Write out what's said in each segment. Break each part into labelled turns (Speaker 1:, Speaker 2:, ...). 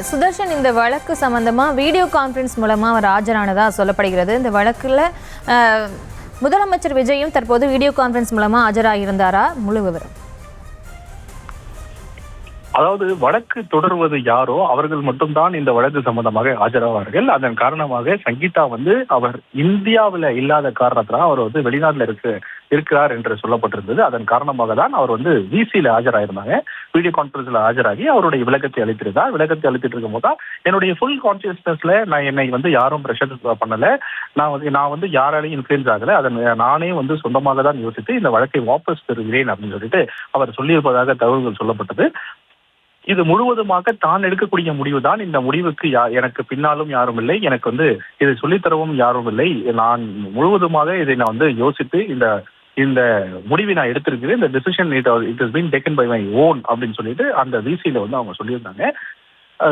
Speaker 1: சுதர்ஷன், இந்த வழக்கு சம்பந்தமா வீடியோ கான்ஃபரன்ஸ் மூலமா அவர் ஆஜரானதா சொல்லப்படுகிறது. இந்த வழக்குல முதலமைச்சர் விஜயும் தற்போது வீடியோ கான்ஃபரன்ஸ் மூலமா ஆஜராகியிருந்தாரா? முழு விவரம்.
Speaker 2: அதாவது வழக்கு தொடர்வது யாரோ அவர்கள் மட்டும்தான் இந்த வழக்கு சம்பந்தமாக ஆஜராவார்கள். அதன் காரணமாக சங்கீதா அவர் இந்தியாவில் இல்லாத காரணத்தினால் அவர் வெளிநாட்டில் இருக்கிறார் என்று சொல்லப்பட்டிருந்தது. அதன் காரணமாக தான் அவர் விசியில ஆஜராயிருந்தாங்க. வீடியோ கான்பரன்ஸ்ல ஆஜராகி அவருடைய விளக்கத்தை அளித்திருந்தார். விளக்கத்தை அளித்துட்டு இருக்கும் போது என்னுடைய ஃபுல் கான்சியஸ்னஸ்ல நான் என்னை யாரும் ப்ரெஷர் பண்ணல, நான் யாராலையும் இன்ஃபுளுன்ஸ் ஆகல, அதை நானே சொந்தமாக தான் யோசித்து இந்த வழக்கை வாபஸ் பெறுகிறேன் அப்படின்னு சொல்லிட்டு அவர் சொல்லியிருப்பதாக தகவல்கள் சொல்லப்பட்டது. இது முழுவதுமாக தான் எடுக்கக்கூடிய முடிவு தான். இந்த முடிவுக்கு எனக்கு பின்னாலும் யாரும் இல்லை, எனக்கு இதை சொல்லித்தரவும் யாரும் இல்லை. நான் முழுவதுமாக இதை நான் யோசித்து இந்த முடிவை நான் எடுத்திருக்கிறேன். இந்த decision it is been taken by my own அப்படின்னு சொல்லிட்டு அந்த விசியில அவங்க சொல்லியிருந்தாங்க.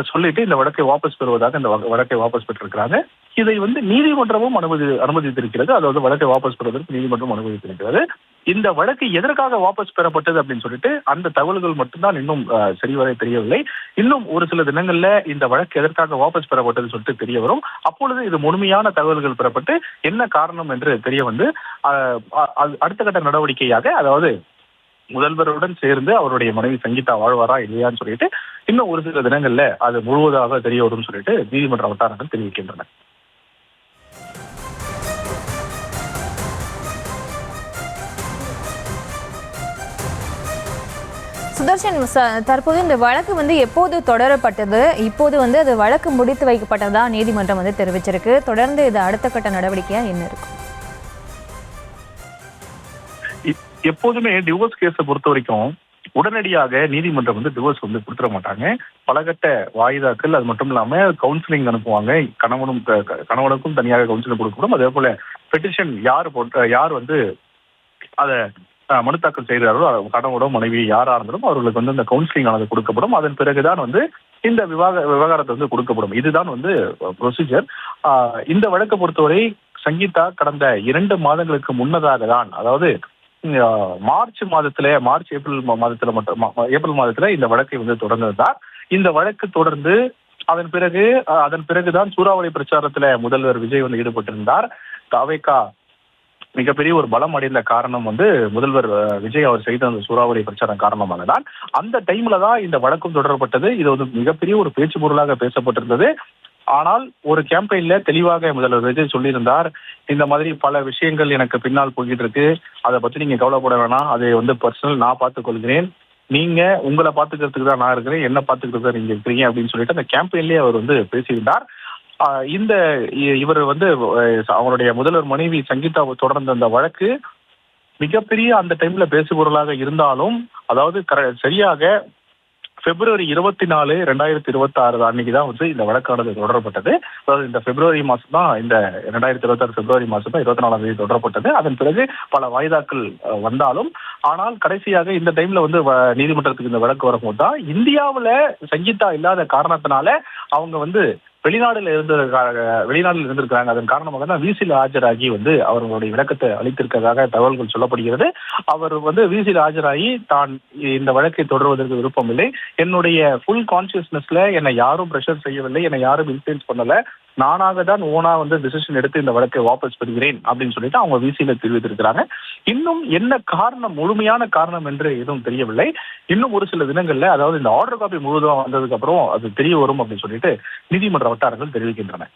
Speaker 2: சொல்லிட்டு இந்த வழக்கை வாபஸ் பெறுவதாக இந்த வழக்கை வாபஸ் பெற்றிருக்கிறாங்க. இதை நீதிமன்றமும் அனுமதித்திருக்கிறது. அதாவது வழக்கை வாபஸ் பெறுவதற்கு நீதிமன்றம் அனுமதித்திருக்கிறது. இந்த வழக்கு எதற்காக வாபஸ் பெறப்பட்டது அப்படின்னு சொல்லிட்டு அந்த தகவல்கள் மட்டும்தான் இன்னும் சரிவரை தெரியவில்லை. இன்னும் ஒரு சில தினங்கள்ல இந்த வழக்கு எதற்காக வாபஸ் பெறப்பட்டது சொல்லிட்டு தெரிய வரும். அப்பொழுது இது முழுமையான தகவல்கள் பெறப்பட்டு என்ன காரணம் என்று தெரிய அடுத்த கட்ட நடவடிக்கையாக, அதாவது முதல்வருடன் சேர்ந்து அவருடைய மனைவி சங்கீதா வாழ்வாரா இல்லையான்னு சொல்லிட்டு இன்னும் ஒரு சில தினங்கள்ல அது முழுவதாக தெரிய வரும் சொல்லிட்டு நீதிமன்ற வட்டாரங்கள் தெரிவிக்கின்றன.
Speaker 1: சுதர்ஷன், தற்போது இந்த வழக்கு எப்போது தொடரப்பட்டது? இப்போது அது வழக்கு முடித்து வைக்கப்பட்டதா நீதிமன்றம் தெரிவிச்சிருக்கு. தொடர்ந்து இது அடுத்த கட்ட நடவடிக்கையா என்ன இருக்கும்?
Speaker 2: எப்போதுமே டிவோர்ஸ் கேஸை பொறுத்த வரைக்கும் உடனடியாக நீதிமன்றம் டிவோர்ஸ் கொடுத்துட மாட்டாங்க. பலகட்ட வாய்தாக்கள், அது மட்டும் இல்லாம கவுன்சிலிங் அனுப்புவாங்க. கணவனுக்கும் தனியாக கவுன்சிலிங் கொடுக்கப்படும். அதே போல பெட்டிஷன் யார் அதை மனு தாக்கல் செய்கிறாரோ கணவனோ மனைவி யாரா இருந்தாலும் அவர்களுக்கு இந்த கவுன்சிலிங் ஆனது கொடுக்கப்படும். அதன் பிறகுதான் இந்த விவகாரத்தை கொடுக்கப்படும். இதுதான் ப்ரொசீஜர். இந்த வழக்கை பொறுத்தவரை சங்கீதா கடந்த 2 மாதங்களுக்கு முன்னதாக தான், அதாவது ஏப்ரல் மாதத்துல இந்த வழக்கை தொடர்ந்ததுதான். இந்த வழக்கு தொடர்ந்து அதன் பிறகுதான் சூறாவளி பிரச்சாரத்துல முதல்வர் விஜய் ஈடுபட்டிருந்தார். தவேகா மிகப்பெரிய ஒரு பலம் அடைந்த காரணம் முதல்வர் விஜய் அவர் செய்த அந்த சூறாவளி பிரச்சாரம் காரணமாக தான். அந்த டைம்ல தான் இந்த வழக்கும் தொடரப்பட்டது. இது மிகப்பெரிய ஒரு பேச்சு பொருளாக பேசப்பட்டிருந்தது. ஆனால் ஒரு கேம்பெயின்ல தெளிவாக முதல்வர் விஜய் சொல்லியிருந்தார், இந்த மாதிரி பல விஷயங்கள் எனக்கு பின்னால் போய்கிட்டு இருக்கு, அதை பத்தி நீங்க கவலைப்பட வேணாம், அதை பர்சனல் நான் பார்த்துக் கொள்கிறேன், நீங்க உங்களை பார்த்துக்கிறதுக்கு தான் நான் இருக்கிறேன், என்ன பார்த்துக்கிறதுக்கு தான் நீங்க இருக்கிறீங்க அப்படின்னு சொல்லிட்டு அந்த கேம்பெயின்லயே அவர் பேசியிருந்தார். இவர் அவருடைய முதல்வர் மனைவி சங்கீதாவை தொடர்ந்த அந்த வழக்கு மிகப்பெரிய அந்த டைம்ல பேசுபொருளாக இருந்தாலும், அதாவது சரியாக பிப்ரவரி 24, 2026 அன்னைக்குதான் இந்த வழக்கானது தொடரப்பட்டது. அதாவது இந்த பிப்ரவரி மாசம் தான், இந்த 2026 பிப்ரவரி மாசம் தான் 24ஆம் தேதி தொடரப்பட்டது. அதன் பிறகு பல வாய்தாக்கள் வந்தாலும், ஆனால் கடைசியாக இந்த டைம்ல நீதிமன்றத்துக்கு இந்த வழக்கு வரும்போது தான் இந்தியாவுல சங்கீதா இல்லாத காரணத்தினால அவங்க வெளிநாடுல இருந்திருக்கிறாங்க. அதன் காரணமாக தான் விசியில் ஆஜராகி அவர்களுடைய விளக்கத்தை அளித்திருக்கிறதாக தகவல்கள் சொல்லப்படுகிறது. அவர் விசியில் ஆஜராகி தான் இந்த வழக்கை தொடர்வதற்கு விருப்பம் இல்லை, என்னுடைய ஃபுல் கான்சியஸ்னஸ்ல என்னை யாரும் ப்ரெஷர் செய்யவில்லை, என்னை யாரும் இன்ஃப்ளூயன்ஸ் பண்ணல, நானாக தான் ஓனா டிசிஷன் எடுத்து இந்த வழக்கை வாபஸ் பெறுகிறேன் அப்படின்னு சொல்லிட்டு அவங்க விசியில தெரிவித்திருக்கிறாங்க. இன்னும் என்ன காரணம், முழுமையான காரணம் என்று எதுவும் தெரியவில்லை. இன்னும் ஒரு சில தினங்கள்ல, அதாவது இந்த ஆர்டர் காப்பி முழுவதும் வந்ததுக்கு அப்புறம் அது தெரிய வரும் அப்படின்னு சொல்லிட்டு நீதிமன்ற வட்டாரங்கள் தெரிவிக்கின்றன.